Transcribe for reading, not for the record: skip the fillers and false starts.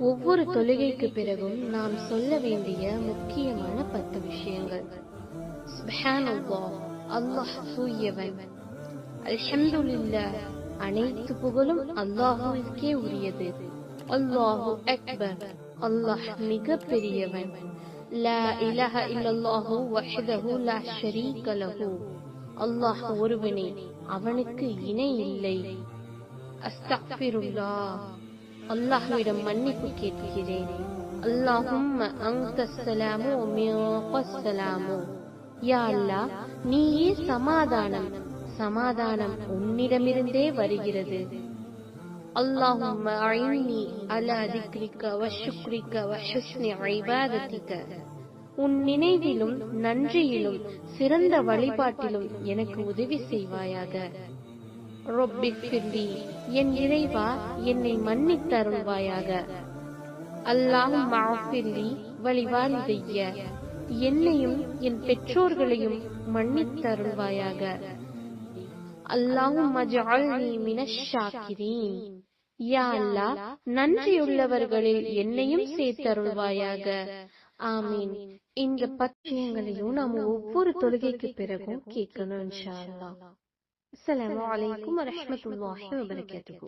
ஒவ்வொரு தொழுகைக்கு பிறகும் நாம் சொல்ல வேண்டிய முக்கியமான 10 விஷயங்கள். சுப்ஹானல்லாஹ், அல்லாஹ் தூயவன். அல்ஹம்துலில்லாஹ், அனைத்து புகழும் அல்லாஹ்வுக்கே உரியது. அல்லாஹு அக்பர், அல்லாஹ் மிக பெரியவன். லா இலாஹ இல்லல்லாஹு வஹ்தஹு லா ஷரீக லஹு, அல்லாஹ் ஒருவனே, அவனுக்கு இணை இல்லை. அஸ்தக்ஃபிருல்லாஹ், அல்லாஹ்விடம் மன்னிப்பு கேட்கிறேன். அல்லாஹும்ம அன்தஸ் ஸலாமு வ மின்கஸ் ஸலாமு, யா அல்லாஹ், நீயே சமாதானம், சமாதானம் உன்னிடமிருந்தே வருகிறது. அல்லாஹும்ம அஇன்னி அலா திக்ரிக வ ஷுக்ரிக வ ஹுஸ்னி இபாதத்திக, உன் நினைவிலும் நன்றியிலும் சிறந்த வழிபாட்டிலும் எனக்கு உதவி செய்வாயாக. ரப்பிக்ஃபிர்லி, என் இறைவா, என்னை மன்னித்தருள்வாயாக. அல்லாஹும்ம அஃபிர்லி வலிவாலிதைய, என்னையும் என் பெற்றோர்களையும் மன்னித்தருள்வாயாக. அல்லாஹும்ம ஜஅல்னி மினஷ் ஷாக்கிரீன், யா அல்லாஹ், நன்றியுள்ளவர்களில் என்னையும் சேர்த்தருள்வாயாக. ஆமீன். இந்த 10 விஷயங்களையும் நாம் ஒவ்வொரு தொழுகைக்கு பிறகும் கேட்கணும் இன்ஷா அல்லாஹ். அஸ்ஸலாமு அலைக்கும் வரஹ்மத்துல்லாஹி வபரகாத்துஹு.